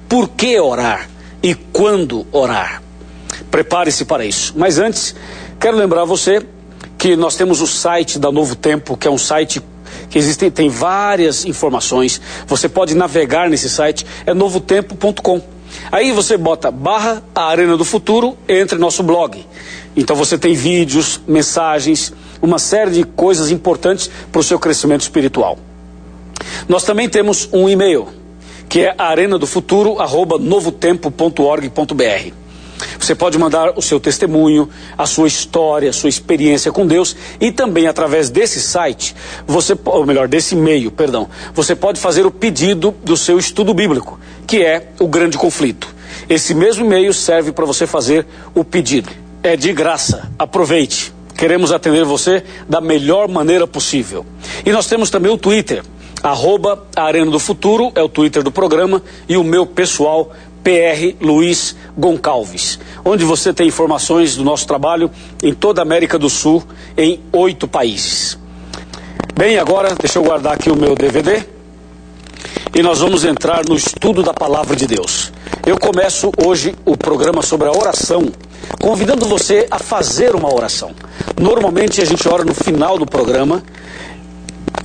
por que orar e quando orar. Prepare-se para isso. Mas antes, quero lembrar você que nós temos o site da Novo Tempo, que é um site que tem várias informações. Você pode navegar nesse site, é novotempo.com. Aí você bota / a Arena do Futuro, entre nosso blog. Então você tem vídeos, mensagens, uma série de coisas importantes para o seu crescimento espiritual. Nós também temos um e-mail, que é arenadofuturo@novotempo.org.br. Você pode mandar o seu testemunho, a sua história, a sua experiência com Deus, e também através desse site, desse e-mail, você pode fazer o pedido do seu estudo bíblico, que é o Grande Conflito. Esse mesmo e-mail serve para você fazer o pedido. É de graça, aproveite. Queremos atender você da melhor maneira possível. E nós temos também o Twitter, @Arena do Futuro, é o Twitter do programa, e o meu pessoal, PR Luiz Goncalves, onde você tem informações do nosso trabalho em toda a América do Sul, em 8 países. Bem, agora deixa eu guardar aqui o meu DVD e nós vamos entrar no estudo da Palavra de Deus. Eu começo hoje o programa sobre a oração, convidando você a fazer uma oração. Normalmente a gente ora no final do programa,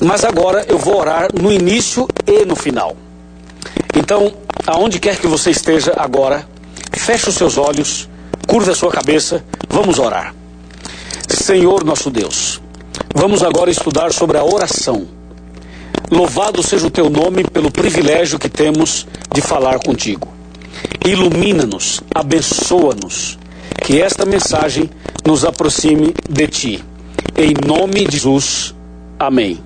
mas agora eu vou orar no início e no final. Então, aonde quer que você esteja agora, feche os seus olhos, curva a sua cabeça, vamos orar. Senhor nosso Deus, vamos agora estudar sobre a oração. Louvado seja o teu nome pelo privilégio que temos de falar contigo. Ilumina-nos, abençoa-nos, que esta mensagem nos aproxime de ti. Em nome de Jesus, amém.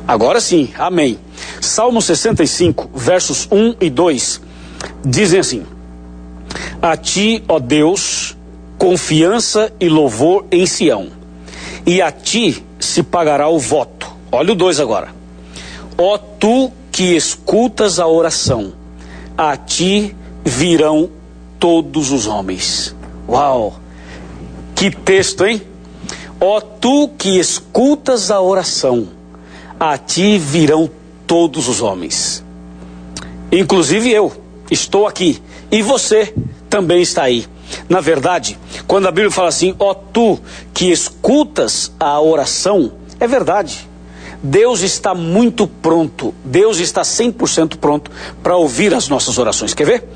Agora sim, amém. Salmo 65, versos 1 e 2, dizem assim: A ti, ó Deus, confiança e louvor em Sião, e a ti se pagará o voto. Olha o 2 agora. Ó tu que escutas a oração, a ti virão todos os homens. Uau! Que texto, hein? Ó tu que escutas a oração, a ti virão todos os homens. Inclusive eu estou aqui e você também está aí. Na verdade, quando a Bíblia fala assim, ó tu que escutas a oração, é verdade. Deus está muito pronto, Deus está 100% pronto para ouvir as nossas orações. Quer ver?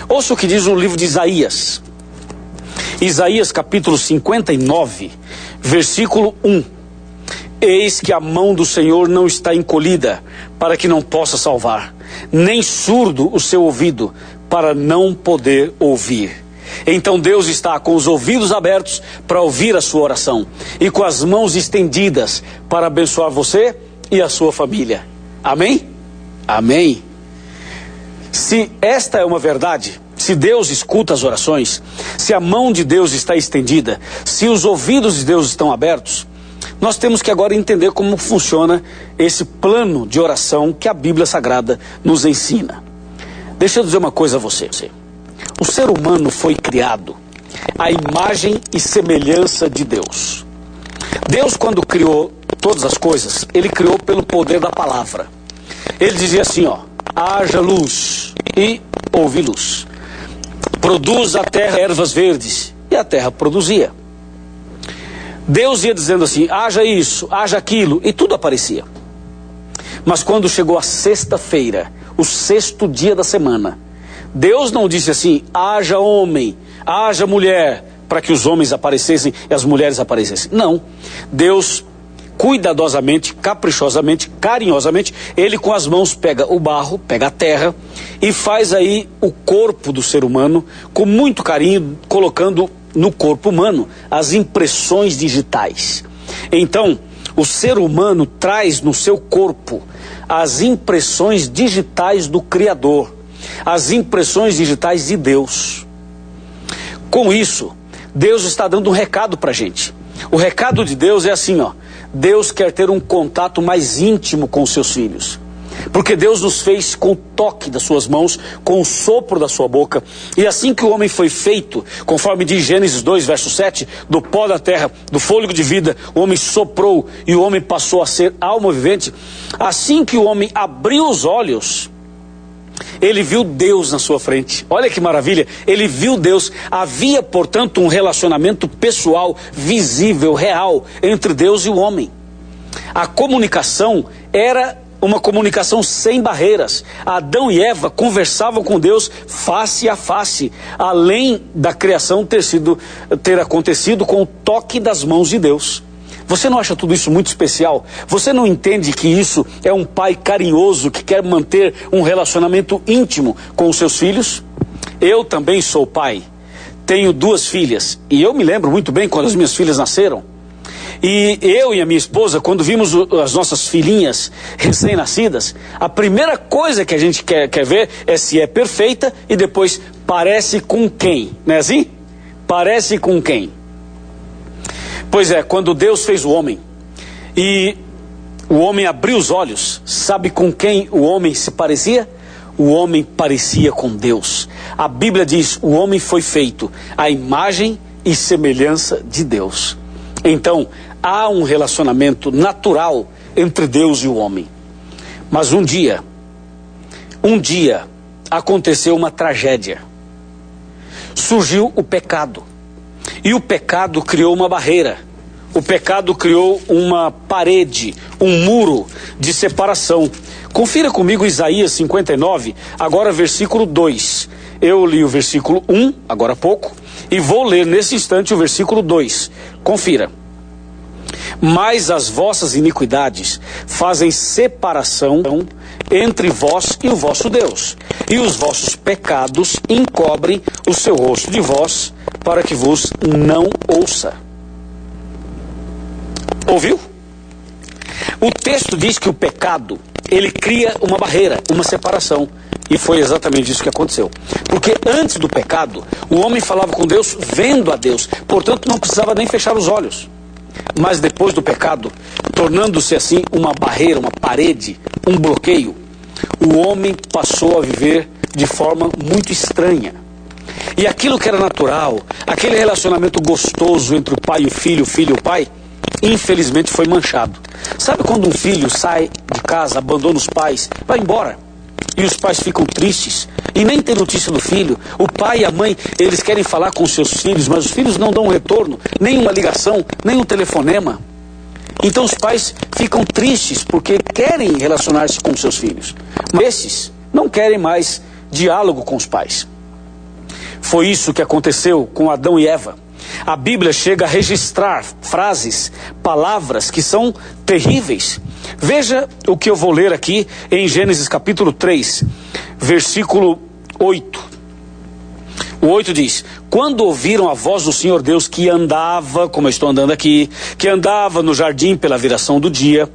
Ouça o que diz o livro de Isaías. Isaías capítulo 59, versículo 1. Eis que a mão do Senhor não está encolhida, para que não possa salvar, nem surdo o seu ouvido, para não poder ouvir. Então Deus está com os ouvidos abertos para ouvir a sua oração, e com as mãos estendidas para abençoar você e a sua família. Amém? Amém. Se esta é uma verdade, se Deus escuta as orações, se a mão de Deus está estendida, se os ouvidos de Deus estão abertos, nós temos que agora entender como funciona esse plano de oração que a Bíblia Sagrada nos ensina. Deixa eu dizer uma coisa a você. O ser humano foi criado à imagem e semelhança de Deus. Deus, quando criou todas as coisas, ele criou pelo poder da palavra. Ele dizia assim, ó: haja luz, e houve luz. Produz a terra ervas verdes, e a terra produzia. Deus ia dizendo assim, haja isso, haja aquilo, e tudo aparecia. Mas quando chegou a sexta-feira, o 6º dia da semana, Deus não disse assim, haja homem, haja mulher, para que os homens aparecessem e as mulheres aparecessem. Não. Deus, cuidadosamente, caprichosamente, carinhosamente, ele com as mãos pega o barro, pega a terra e faz aí o corpo do ser humano com muito carinho, colocando no corpo humano as impressões digitais. Então, o ser humano traz no seu corpo as impressões digitais do Criador, as impressões digitais de Deus. Com isso, Deus está dando um recado para a gente. O recado de Deus é assim, ó: Deus quer ter um contato mais íntimo com os seus filhos. Porque Deus nos fez com o toque das suas mãos, com o sopro da sua boca. E assim que o homem foi feito, conforme diz Gênesis 2, verso 7, do pó da terra, do fôlego de vida, o homem soprou e o homem passou a ser alma vivente. Assim que o homem abriu os olhos, Ele viu Deus na sua frente. Olha que maravilha. Ele viu Deus. Havia, portanto, um relacionamento pessoal, visível, real, entre Deus e o homem. A comunicação era uma comunicação sem barreiras. Adão e Eva conversavam com Deus face a face, além da criação ter acontecido com o toque das mãos de Deus. Você não acha tudo isso muito especial? Você não entende que isso é um pai carinhoso que quer manter um relacionamento íntimo com os seus filhos? Eu também sou pai. Tenho 2 filhas e eu me lembro muito bem quando as minhas filhas nasceram. E eu e a minha esposa, quando vimos as nossas filhinhas recém-nascidas, a primeira coisa que a gente quer ver é se é perfeita e depois parece com quem, não é assim? Parece com quem? Pois é, quando Deus fez o homem e o homem abriu os olhos, sabe com quem o homem se parecia? O homem parecia com Deus. A Bíblia diz, o homem foi feito à imagem e semelhança de Deus. Então, há um relacionamento natural entre Deus e o homem. Mas um dia aconteceu uma tragédia. Surgiu o pecado. E o pecado criou uma barreira. O pecado criou uma parede, um muro de separação. Confira comigo Isaías 59, agora versículo 2. Eu li o versículo 1, agora há pouco, e vou ler nesse instante o versículo 2. Confira. Mas as vossas iniquidades fazem separação entre vós e o vosso Deus, e os vossos pecados encobrem o seu rosto de vós, para que vos não ouça. Ouviu? O texto diz que o pecado, ele cria uma barreira, uma separação. E foi exatamente isso que aconteceu. Porque antes do pecado, o homem falava com Deus vendo a Deus. Portanto, não precisava nem fechar os olhos. Mas depois do pecado, tornando-se assim uma barreira, uma parede, um bloqueio, o homem passou a viver de forma muito estranha. E aquilo que era natural, aquele relacionamento gostoso entre o pai e o filho e o pai, infelizmente foi manchado. Sabe quando um filho sai de casa, abandona os pais, vai embora, e os pais ficam tristes, e nem tem notícia do filho? O pai e a mãe, eles querem falar com seus filhos, mas os filhos não dão um retorno, nem uma ligação, nem um telefonema. Então os pais ficam tristes, porque querem relacionar-se com seus filhos, mas esses não querem mais diálogo com os pais. Foi isso que aconteceu com Adão e Eva. A Bíblia chega a registrar frases, palavras que são terríveis. Veja o que eu vou ler aqui em Gênesis capítulo 3, versículo 8. O 8 diz: quando ouviram a voz do Senhor Deus que andava, como eu estou andando aqui, que andava no jardim pela viração do dia,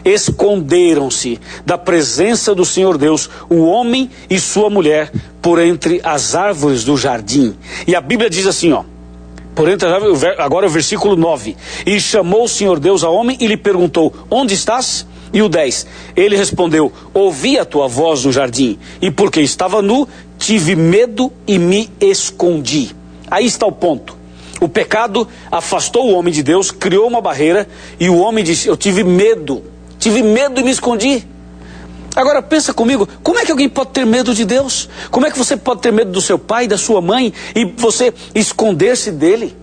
esconderam-se da presença do Senhor Deus, o homem e sua mulher, por entre as árvores do jardim. E a Bíblia diz assim, ó, por entre as árvores, agora o versículo 9. E chamou o Senhor Deus ao homem e lhe perguntou, onde estás? E o 10, ele respondeu, ouvi a tua voz no jardim, e porque estava nu, tive medo e me escondi. Aí está o ponto. O pecado afastou o homem de Deus, criou uma barreira, e o homem disse, eu tive medo e me escondi. Agora pensa comigo, como é que alguém pode ter medo de Deus? Como é que você pode ter medo do seu pai, da sua mãe, e você esconder-se dele?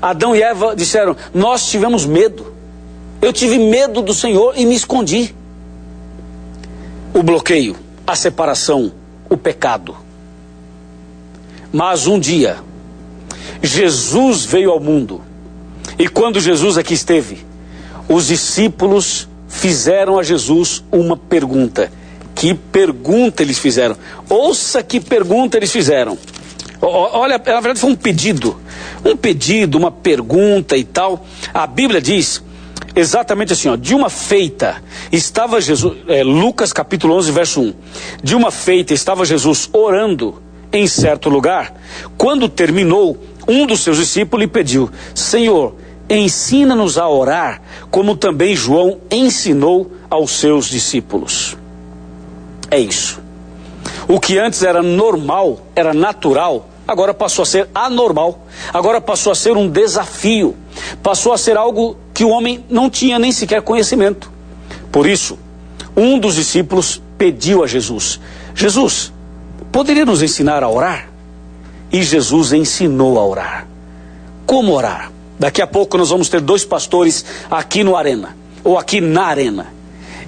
Adão e Eva disseram, nós tivemos medo. Eu tive medo do Senhor e me escondi. O bloqueio, a separação, o pecado. Mas um dia, Jesus veio ao mundo. E quando Jesus aqui esteve, os discípulos fizeram a Jesus uma pergunta. Que pergunta eles fizeram? Ouça que pergunta eles fizeram. Olha, na verdade foi um pedido, uma pergunta e tal. A Bíblia diz exatamente assim, ó, de uma feita estava Jesus, Lucas capítulo 11 verso 1, de uma feita estava Jesus orando em certo lugar. Quando terminou, um dos seus discípulos lhe pediu, Senhor, ensina-nos a orar, como também João ensinou aos seus discípulos. É isso. O que antes era normal, era natural, agora passou a ser anormal. Agora passou a ser um desafio. Passou a ser algo que o homem não tinha nem sequer conhecimento. Por isso, um dos discípulos pediu a Jesus, Jesus, poderia nos ensinar a orar? E Jesus ensinou a orar. Como orar? Daqui a pouco nós vamos ter 2 pastores aqui no Arena, ou aqui na Arena.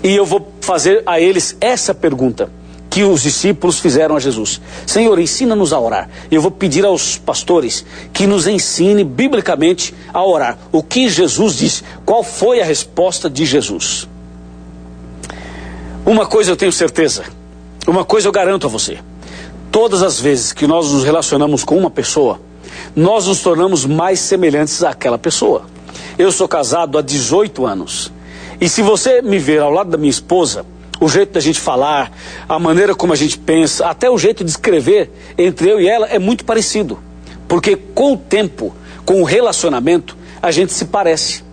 E eu vou fazer a eles essa pergunta que os discípulos fizeram a Jesus. Senhor, ensina-nos a orar. Eu vou pedir aos pastores que nos ensine biblicamente a orar. O que Jesus disse? Qual foi a resposta de Jesus? Uma coisa eu tenho certeza, uma coisa eu garanto a você. Todas as vezes que nós nos relacionamos com uma pessoa, nós nos tornamos mais semelhantes àquela pessoa. Eu sou casado há 18 anos. E se você me ver ao lado da minha esposa, o jeito da gente falar, a maneira como a gente pensa, até o jeito de escrever entre eu e ela é muito parecido. Porque com o tempo, com o relacionamento, a gente se parece.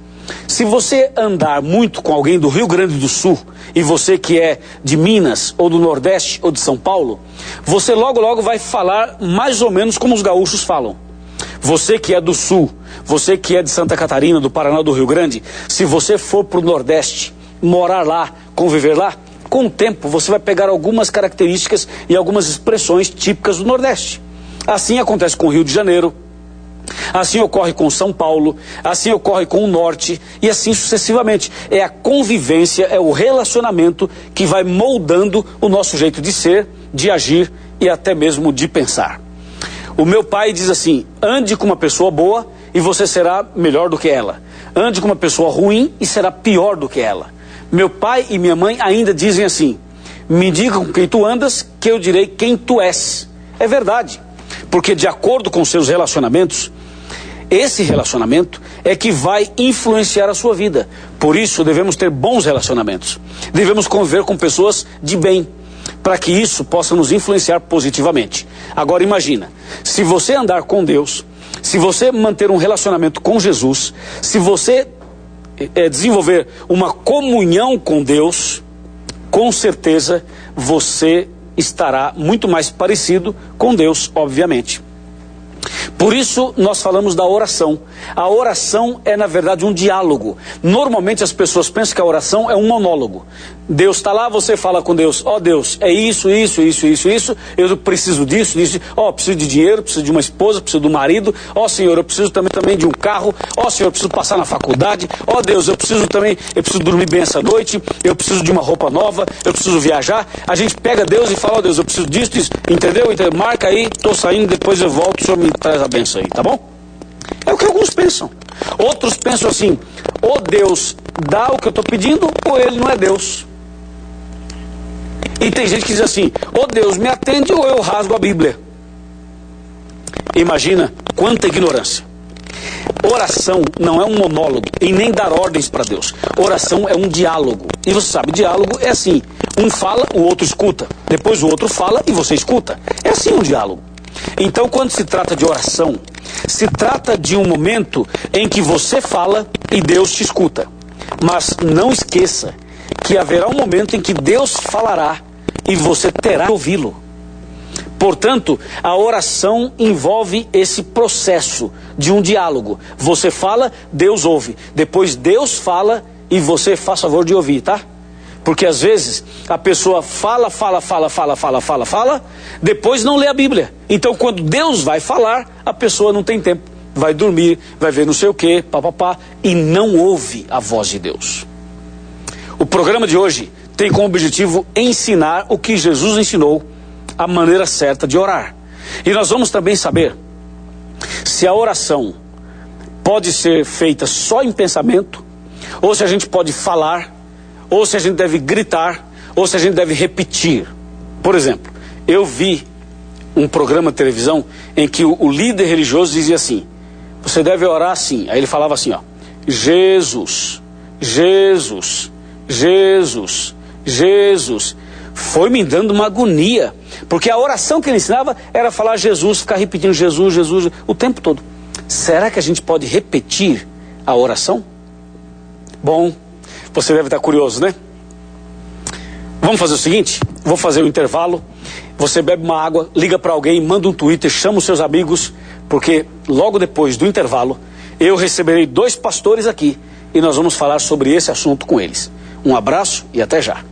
Se você andar muito com alguém do Rio Grande do Sul, e você que é de Minas, ou do Nordeste, ou de São Paulo, você logo logo vai falar mais ou menos como os gaúchos falam. Você que é do Sul, você que é de Santa Catarina, do Paraná, do Rio Grande, se você for para o Nordeste, morar lá, conviver lá, com o tempo você vai pegar algumas características e algumas expressões típicas do Nordeste. Assim acontece com o Rio de Janeiro, assim ocorre com São Paulo, assim ocorre com o Norte e assim sucessivamente. É a convivência, é o relacionamento que vai moldando o nosso jeito de ser, de agir e até mesmo de pensar. O meu pai diz assim: ande com uma pessoa boa e você será melhor do que ela. Ande com uma pessoa ruim e será pior do que ela. Meu pai e minha mãe ainda dizem assim: me diga com quem tu andas, que eu direi quem tu és. É verdade, porque de acordo com seus relacionamentos, esse relacionamento é que vai influenciar a sua vida. Por isso devemos ter bons relacionamentos. Devemos conviver com pessoas de bem, para que isso possa nos influenciar positivamente. Agora imagina, se você andar com Deus, se você manter um relacionamento com Jesus, se você desenvolver uma comunhão com Deus, com certeza você estará muito mais parecido com Deus, obviamente. Por isso nós falamos da oração. A oração é na verdade um diálogo. Normalmente as pessoas pensam que a oração é um monólogo. Deus está lá, você fala com Deus: ó Deus, é isso, isso, isso, isso, isso, eu preciso disso, disso, preciso de dinheiro, preciso de uma esposa, preciso do marido, Senhor, eu preciso também de um carro, Senhor, eu preciso passar na faculdade, Deus, eu preciso dormir bem essa noite, eu preciso de uma roupa nova, eu preciso viajar. A gente pega Deus e fala: ó Deus, eu preciso disso, entendeu? Marca aí, tô saindo, depois eu volto, o Senhor me traz a benção aí, tá bom? É o que alguns pensam. Outros pensam assim: ou Deus dá o que eu estou pedindo, ou Ele não é Deus. E tem gente que diz assim: ou Deus me atende, ou eu rasgo a Bíblia. Imagina quanta ignorância. Oração não é um monólogo e nem dar ordens para Deus. Oração é um diálogo. E você sabe, diálogo é assim: um fala, o outro escuta. Depois o outro fala e você escuta. É assim um diálogo. Então, quando se trata de oração, se trata de um momento em que você fala e Deus te escuta. Mas não esqueça que haverá um momento em que Deus falará e você terá que ouvi-lo. Portanto, a oração envolve esse processo de um diálogo. Você fala, Deus ouve. Depois Deus fala e você faz favor de ouvir, tá? Porque às vezes a pessoa fala, depois não lê a Bíblia. Então quando Deus vai falar, a pessoa não tem tempo. Vai dormir, vai ver não sei o que, e não ouve a voz de Deus. O programa de hoje tem como objetivo ensinar o que Jesus ensinou, a maneira certa de orar. E nós vamos também saber se a oração pode ser feita só em pensamento, ou se a gente pode falar, ou se a gente deve gritar, ou se a gente deve repetir. Por exemplo, eu vi um programa de televisão em que o líder religioso dizia assim: você deve orar assim. Aí ele falava assim, Jesus, Jesus, Jesus, Jesus. Foi me dando uma agonia, porque a oração que ele ensinava era falar Jesus, ficar repetindo Jesus, Jesus, o tempo todo. Será que a gente pode repetir a oração? Bom, você deve estar curioso, né? Vamos fazer o seguinte, vou fazer um intervalo, você bebe uma água, liga para alguém, manda um Twitter, chama os seus amigos, porque logo depois do intervalo, eu receberei 2 pastores aqui e nós vamos falar sobre esse assunto com eles. Um abraço e até já.